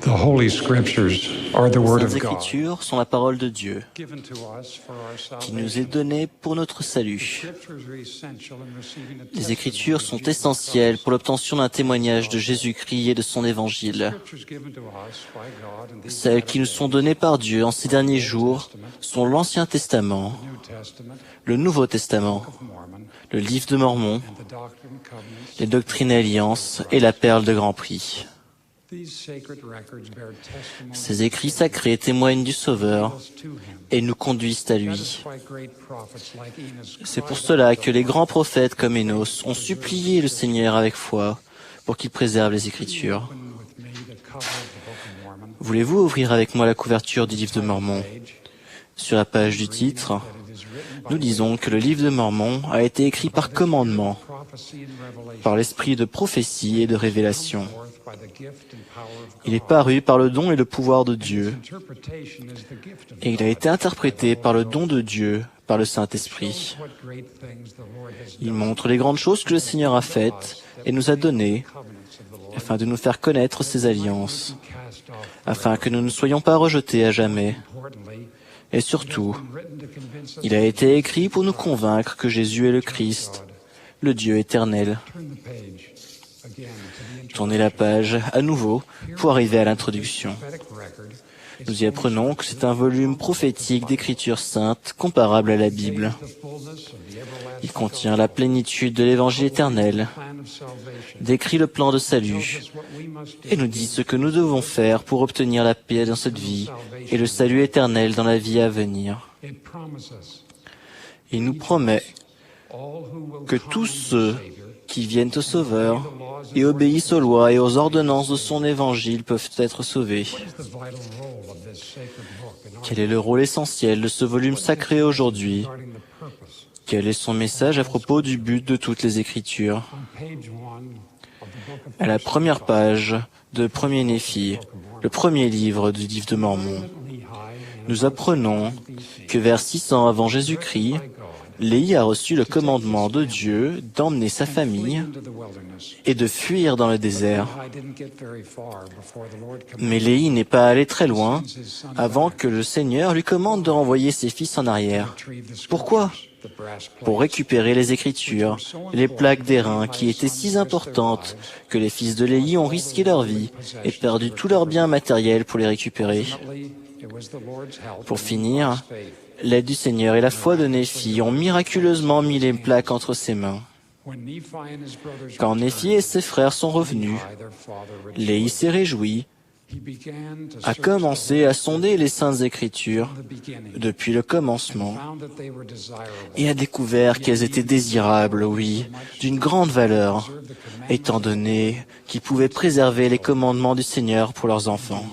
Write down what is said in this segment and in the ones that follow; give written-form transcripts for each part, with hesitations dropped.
The Holy Scriptures are the Les Word Saintes of God, Écritures sont la parole de Dieu, given to us for our qui nous est salvation. donnée pour notre salut. Scriptures are essential in receiving a Les Écritures sont testimony of Jesus essentielles Christ. pour l'obtention d'un témoignage de Jésus-Christ et de son Évangile. Scriptures given to us by God in these Celles qui nous sont données par Dieu en ces derniers jours sont l'Ancien Testament, New Testament, le Nouveau Testament, of Mormon, le Livre de Mormon, and the Doctrine and Covenants. les Doctrines et Alliances et la Perle de Grand Prix. These sacred records bear testimony Ces écrits sacrés témoignent du Sauveur to him. et nous conduisent à That lui. is why great prophets like Enos C'est pour cried cela out que les grands prophètes comme Énos ont supplié le Seigneur avec foi pour qu'il préserve les Écritures. open with me the cover of the Book of Mormon. Voulez-vous ouvrir avec moi la couverture du livre de Mormon? Page, Sur la page du titre, that it is written nous disons que le livre de Mormon a été écrit par commandement, prophecy and revelation, par l'esprit de prophétie et de révélation. forth by the gift and power of Il est God. paru par le don et le pouvoir de Dieu, Interpretation is the gift of et il a été interprété par le don de Dieu, par le Saint-Esprit. what great things the Lord has Il done. montre les grandes choses que le Seigneur a faites et nous a données Covenants of the Lord, afin de nous faire connaître ses alliances, cast off. afin que nous ne soyons pas rejetés à jamais. Importantly, Et surtout, written to convince us il a été écrit pour nous convaincre que Jésus est le Christ, le Dieu éternel. turn the page again to the Tournez la page à nouveau pour arriver à l'introduction. prophetic record. Nous y apprenons que c'est un volume prophétique d'écritures saintes comparable à la Bible. The fullness of the everlasting Il contient la plénitude de l'évangile éternel, plan of salvation. décrit le plan de salut It's what we must do et nous dit ce que nous devons faire pour obtenir la paix dans cette vie et le salut éternel dans la vie à venir. It promises Il nous promet all who will que come tous to the ceux Savior qui viennent au Sauveur et obéissent aux lois et aux ordonnances de son évangile peuvent être sauvés. is the vital role of this sacred book in our Quel est le rôle essentiel de ce volume sacré aujourd'hui? regarding the purpose. Quel est son message à propos du but de toutes les Écritures? On page 1 of the book of À la première page de Premier Néphi, le premier livre du livre de Mormon, Lehi, nous apprenons que vers 600 avant Jésus-Christ, Léhi a reçu le commandement de Dieu d'emmener sa famille into the wilderness. et de fuir dans le désert. I didn't get very far before the Lord Mais Léhi n'est pas allé très loin commands his son avant que le Seigneur lui commande de renvoyer ses fils en arrière. retrieve the Pourquoi? the brass plate. Pour récupérer les Écritures, les plaques d'airain qui étaient si importantes que les fils de Léhi ont risqué leur vie et perdu tous leurs biens matériels pour les récupérer. It was the Lord's help Pour and finir, God's faith. l'aide du Seigneur et la foi de Néphi ont miraculeusement mis les plaques entre ses mains. When Nephi and his brothers Quand Néphi et ses frères sont revenus, returned, their father rejoiced. Léhi s'est réjoui, He began to a search commencé à sonder les saintes Écritures the beginning, depuis le commencement found that they were desirable. et a découvert qu'elles étaient désirables, oui, d'une grande valeur, étant donné qu'ils pouvaient préserver les commandements du Seigneur pour leurs enfants.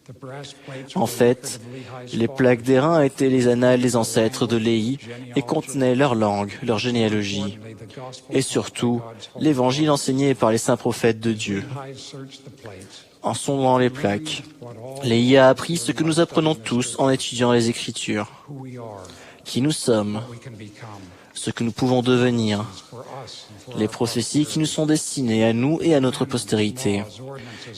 The brass plates En were fait, record of Lehi's les father, plaques d'airain étaient les annales des ancêtres de Léhi et contenaient leur langue, leur généalogie, importantly, the gospel et surtout l'évangile enseigné par les saints prophètes de Dieu. Lehi searched the plates. En sondant les plaques, What all Léhi a appris ce que nous apprenons tous en étudiant les Écritures, who we are, qui nous sommes, we can become, ce que nous pouvons devenir, for us and for les prophéties qui nous sont destinées à nous et à notre postérité,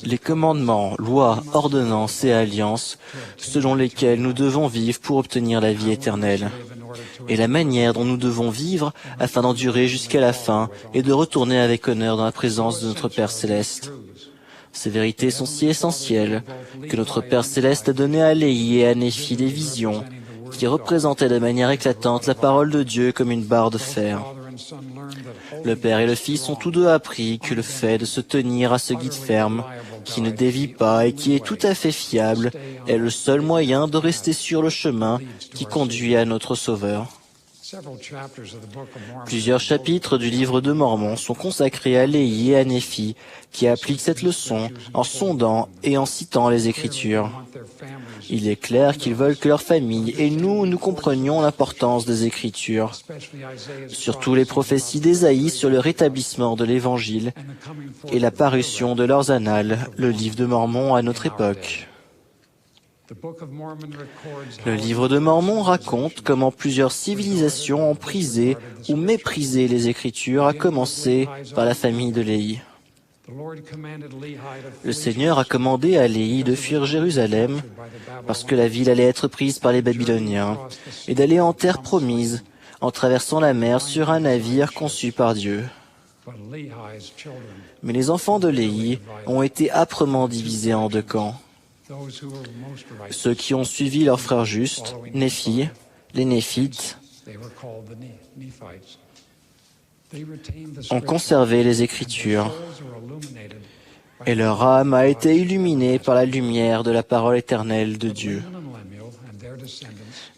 les commandements, lois, ordonnances et alliances selon lesquels nous devons vivre pour obtenir la vie éternelle, et la manière dont nous devons vivre afin d'endurer jusqu'à la fin et de retourner avec honneur dans la présence de notre Père céleste. Ces vérités sont si essentielles que notre Père céleste a donné à Léhi et à Néphi des visions qui représentaient de manière éclatante la parole de Dieu comme une barre de fer. Le Père et le Fils ont tous deux appris que le fait de se tenir à ce guide ferme, qui ne dévie pas et qui est tout à fait fiable, est le seul moyen de rester sur le chemin qui conduit à notre Sauveur. Plusieurs chapitres du livre de Mormon sont consacrés à Léhi et à Néphi, qui appliquent cette leçon en sondant et en citant les Écritures. Il est clair qu'ils veulent que leur famille et nous comprenions l'importance des Écritures, surtout les prophéties d'Ésaïe sur le rétablissement de l'Évangile et la parution de leurs annales, le livre de Mormon à notre époque. Le livre de Mormon raconte comment plusieurs civilisations ont prisé ou méprisé les Écritures, à commencer par la famille de Léhi. Le Seigneur a commandé à Léhi de fuir Jérusalem parce que la ville allait être prise par les Babyloniens et d'aller en terre promise en traversant la mer sur un navire conçu par Dieu. Mais les enfants de Léhi ont été âprement divisés en deux camps. Ceux qui ont suivi leurs frères justes, Néphi, les Néphites, ont conservé les Écritures et leur âme a été illuminée par la lumière de la parole éternelle de Dieu.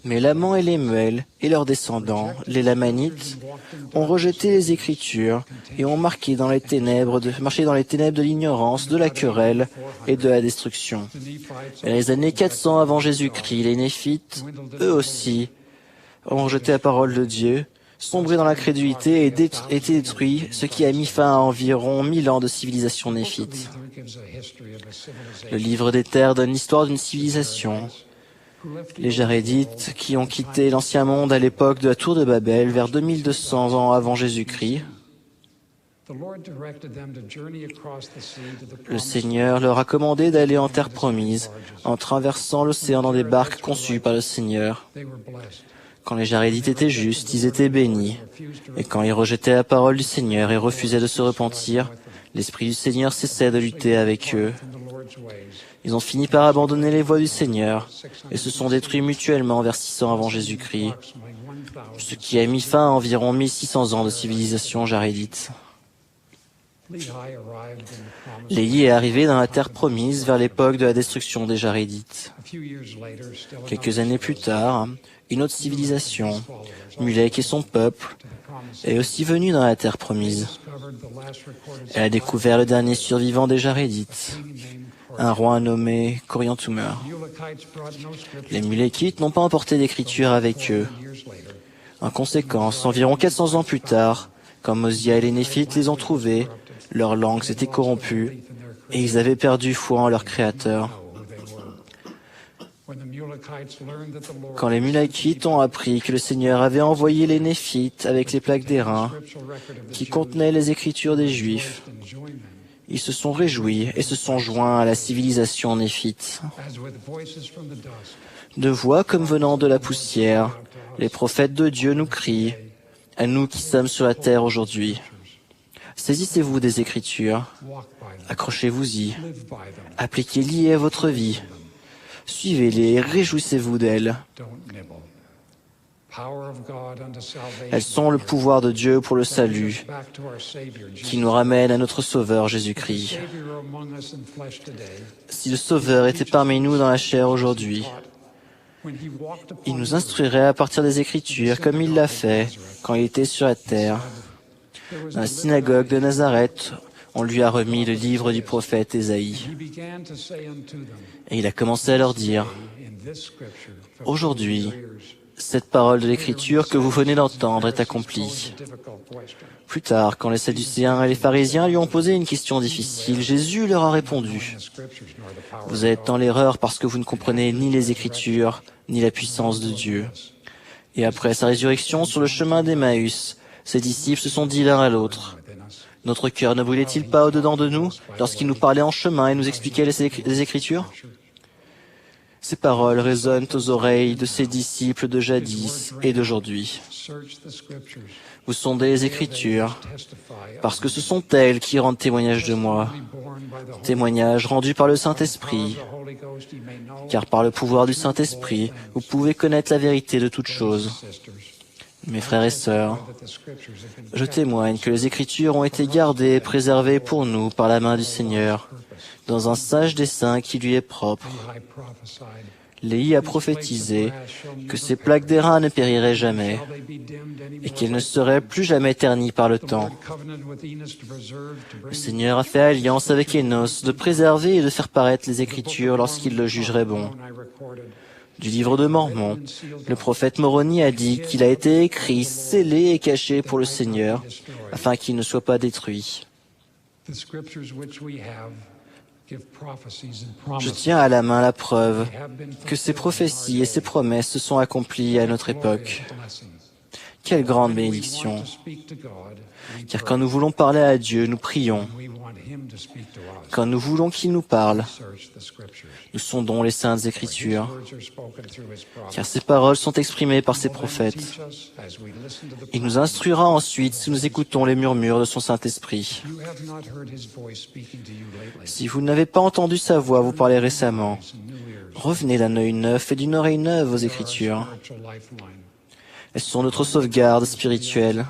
Mais Laman et Lémuel et leurs descendants, les Lamanites, ont rejeté les Écritures et ont marché dans les ténèbres de l'ignorance, de la querelle et de la destruction. Et dans les années 400 avant Jésus-Christ, les Néphites, eux aussi, ont rejeté la parole de Dieu, sombré dans l'incrédulité et été détruits, ce qui a mis fin à environ 1000 ans de civilisation néphite. Le livre des terres donne l'histoire d'une civilisation. Les Jarédites, qui ont quitté l'ancien monde à l'époque de la tour de Babel, vers 2200 ans avant Jésus-Christ, le Seigneur leur a commandé d'aller en terre promise, en traversant l'océan dans des barques conçues par le Seigneur. Quand les Jarédites étaient justes, ils étaient bénis. Et quand ils rejetaient la parole du Seigneur et refusaient de se repentir, l'Esprit du Seigneur cessait de lutter avec eux. Ils ont fini par abandonner les voies du Seigneur et se sont détruits mutuellement vers 600 avant Jésus-Christ, ce qui a mis fin à environ 1600 ans de civilisation jarédite. Léhi est arrivé dans la terre promise vers l'époque de la destruction des Jarédites. Quelques années plus tard, une autre civilisation, Mulek et son peuple, est aussi venue dans la terre promise. Elle a découvert le dernier survivant des Jarédites, un roi nommé Coriantumr. Les Mulekites n'ont pas emporté d'écriture avec eux. En conséquence, environ 400 ans plus tard, quand Mosia et les Néphites les ont trouvés, leur langue s'était corrompue et ils avaient perdu foi en leur Créateur. Quand les Mulekites ont appris que le Seigneur avait envoyé les Néphites avec les plaques d'airain qui contenaient les Écritures des Juifs, ils se sont réjouis et se sont joints à la civilisation néphite. De voix comme venant de la poussière, les prophètes de Dieu nous crient, à nous qui sommes sur la terre aujourd'hui. Saisissez-vous des Écritures, accrochez-vous-y, appliquez-les à votre vie, suivez-les et réjouissez-vous d'elles. Elles sont le pouvoir de Dieu pour le salut, qui nous ramène à notre Sauveur Jésus-Christ. Si le Sauveur était parmi nous dans la chair aujourd'hui, il nous instruirait à partir des Écritures comme il l'a fait quand il était sur la terre. Dans la synagogue de Nazareth, on lui a remis le livre du prophète Ésaïe. Et il a commencé à leur dire, « Aujourd'hui, cette parole de l'Écriture que vous venez d'entendre est accomplie. » Plus tard, quand les Sadducéens et les pharisiens lui ont posé une question difficile, Jésus leur a répondu, « Vous êtes dans l'erreur parce que vous ne comprenez ni les Écritures, ni la puissance de Dieu. » Et après sa résurrection sur le chemin d'Emmaüs, ses disciples se sont dit l'un à l'autre, « Notre cœur ne brûlait-il pas au-dedans de nous lorsqu'il nous parlait en chemin et nous expliquait les Écritures ?» Ces paroles résonnent aux oreilles de ses disciples de jadis et d'aujourd'hui. Vous sondez les Écritures, parce que ce sont elles qui rendent témoignage de moi, témoignage rendu par le Saint-Esprit, car par le pouvoir du Saint-Esprit, vous pouvez connaître la vérité de toutes choses. Mes frères et sœurs, je témoigne que les Écritures ont été gardées et préservées pour nous par la main du Seigneur, dans un sage dessein qui lui est propre. Léhi a prophétisé que ces plaques d'airain ne périraient jamais et qu'elles ne seraient plus jamais ternies par le temps. Le Seigneur a fait alliance avec Énos de préserver et de faire paraître les Écritures lorsqu'il le jugerait bon. Du livre de Mormon, le prophète Moroni a dit qu'il a été écrit, scellé et caché pour le Seigneur, afin qu'il ne soit pas détruit. Je tiens à la main la preuve que ces prophéties et ces promesses se sont accomplies à notre époque. Quelle grande bénédiction! Car quand nous voulons parler à Dieu, nous prions. Quand nous voulons qu'il nous parle, nous sondons les saintes Écritures, car ces paroles sont exprimées par ses prophètes. Il nous instruira ensuite si nous écoutons les murmures de son Saint-Esprit. Si vous n'avez pas entendu sa voix vous parler récemment, revenez d'un œil neuf et d'une oreille neuve aux Écritures. Elles sont notre sauvegarde spirituelle.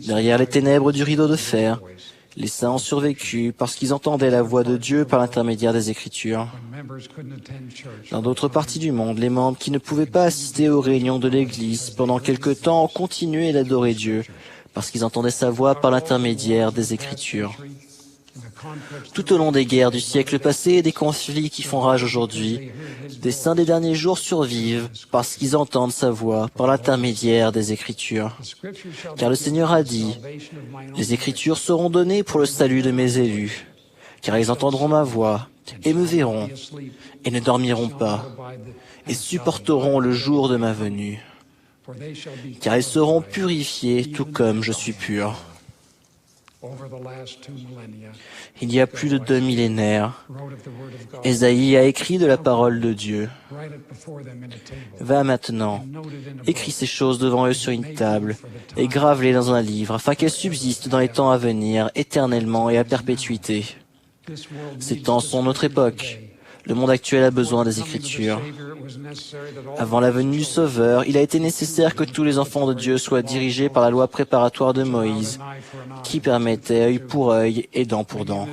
Derrière les ténèbres du rideau de fer, les saints ont survécu parce qu'ils entendaient la voix de Dieu par l'intermédiaire des Écritures. Dans d'autres parties du monde, les membres qui ne pouvaient pas assister aux réunions de l'Église pendant quelque temps ont continué d'adorer Dieu parce qu'ils entendaient sa voix par l'intermédiaire des Écritures. Tout au long des guerres du siècle passé et des conflits qui font rage aujourd'hui, des saints des derniers jours survivent parce qu'ils entendent sa voix par l'intermédiaire des Écritures. Car le Seigneur a dit, « Les Écritures seront données pour le salut de mes élus, car ils entendront ma voix et me verront et ne dormiront pas et supporteront le jour de ma venue, car ils seront purifiés tout comme je suis pur. » Il y a plus de 2 millénaires, Ésaïe a écrit de la parole de Dieu. Va maintenant, écris ces choses devant eux sur une table et grave-les dans un livre, afin qu'elles subsistent dans les temps à venir, éternellement et à perpétuité. Ces temps sont notre époque. Le monde actuel a besoin des Écritures. Avant la venue du Sauveur, il a été nécessaire que tous les enfants de Dieu soient dirigés par la loi préparatoire de Moïse, qui permettait œil pour œil et dent pour dent.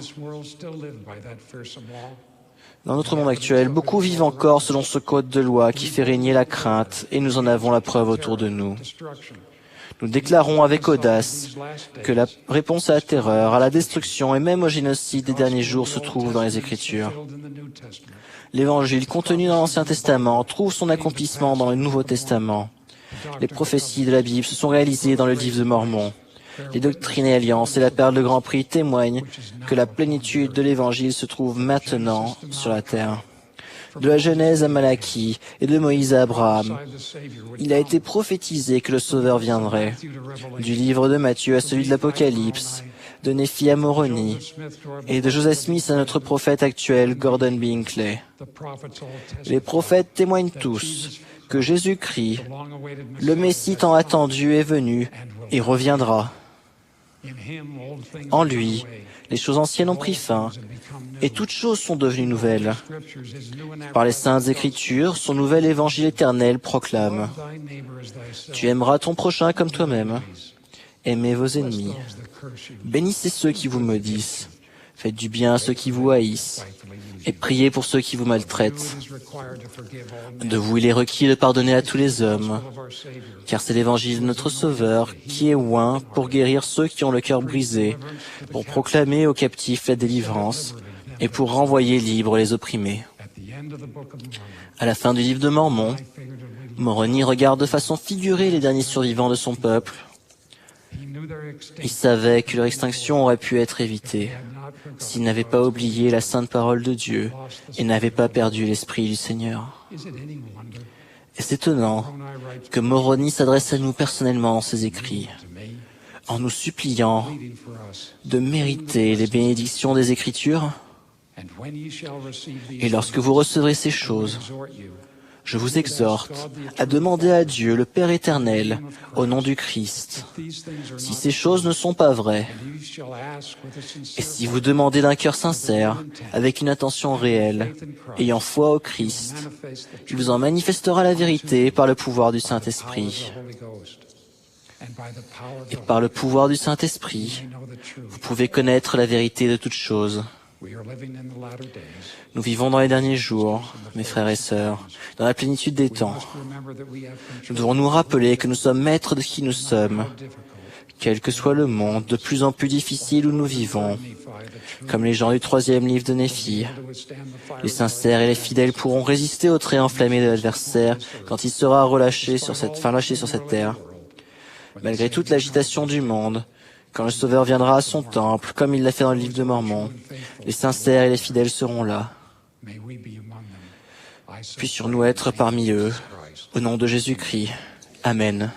Dans notre monde actuel, beaucoup vivent encore selon ce code de loi qui fait régner la crainte, et nous en avons la preuve autour de nous. Nous déclarons avec audace que la réponse à la terreur, à la destruction et même au génocide des derniers jours se trouve dans les Écritures. L'Évangile contenu dans l'Ancien Testament trouve son accomplissement dans le Nouveau Testament. Les prophéties de la Bible se sont réalisées dans le livre de Mormon. Les doctrines et alliances et la perle de Grand Prix témoignent que la plénitude de l'Évangile se trouve maintenant sur la terre. De la Genèse à Malachie et de Moïse à Abraham, il a été prophétisé que le Sauveur viendrait. Du livre de Matthieu à celui de l'Apocalypse, de Néphi à Moroni, et de Joseph Smith à notre prophète actuel, Gordon B. Hinckley. Les prophètes témoignent tous que Jésus-Christ, le Messie tant attendu, est venu et reviendra. En lui, les choses anciennes ont pris fin, et toutes choses sont devenues nouvelles. Par les saintes Écritures, son nouvel évangile éternel proclame. Tu aimeras ton prochain comme toi-même. Aimez vos ennemis. Bénissez ceux qui vous maudissent. Faites du bien à ceux qui vous haïssent. Et priez pour ceux qui vous maltraitent. De vous, il est requis de pardonner à tous les hommes, car c'est l'évangile de notre Sauveur qui est oint pour guérir ceux qui ont le cœur brisé, pour proclamer aux captifs la délivrance et pour renvoyer libres les opprimés. À la fin du livre de Mormon, Moroni regarde de façon figurée les derniers survivants de son peuple. Il savait que leur extinction aurait pu être évitée s'ils n'avaient pas oublié la sainte parole de Dieu et n'avaient pas perdu l'esprit du Seigneur. Est-ce étonnant que Moroni s'adresse à nous personnellement dans ses écrits, en nous suppliant de mériter les bénédictions des Écritures? Et lorsque vous recevrez ces choses, je vous exhorte à demander à Dieu, le Père éternel, au nom du Christ, si ces choses ne sont pas vraies, et si vous demandez d'un cœur sincère, avec une intention réelle, ayant foi au Christ, il vous en manifestera la vérité par le pouvoir du Saint-Esprit. Et par le pouvoir du Saint-Esprit, vous pouvez connaître la vérité de toutes choses. Nous vivons dans les derniers jours, mes frères et sœurs, dans la plénitude des temps. Nous devons nous rappeler que nous sommes maîtres de qui nous sommes, quel que soit le monde de plus en plus difficile où nous vivons. Comme les gens du 3e livre de Néphi, les sincères et les fidèles pourront résister au trait enflammé de l'adversaire quand il sera lâché sur cette terre. Malgré toute l'agitation du monde, quand le Sauveur viendra à son temple, comme il l'a fait dans le livre de Mormon, les sincères et les fidèles seront là. Puissions-nous être parmi eux, au nom de Jésus-Christ. Amen.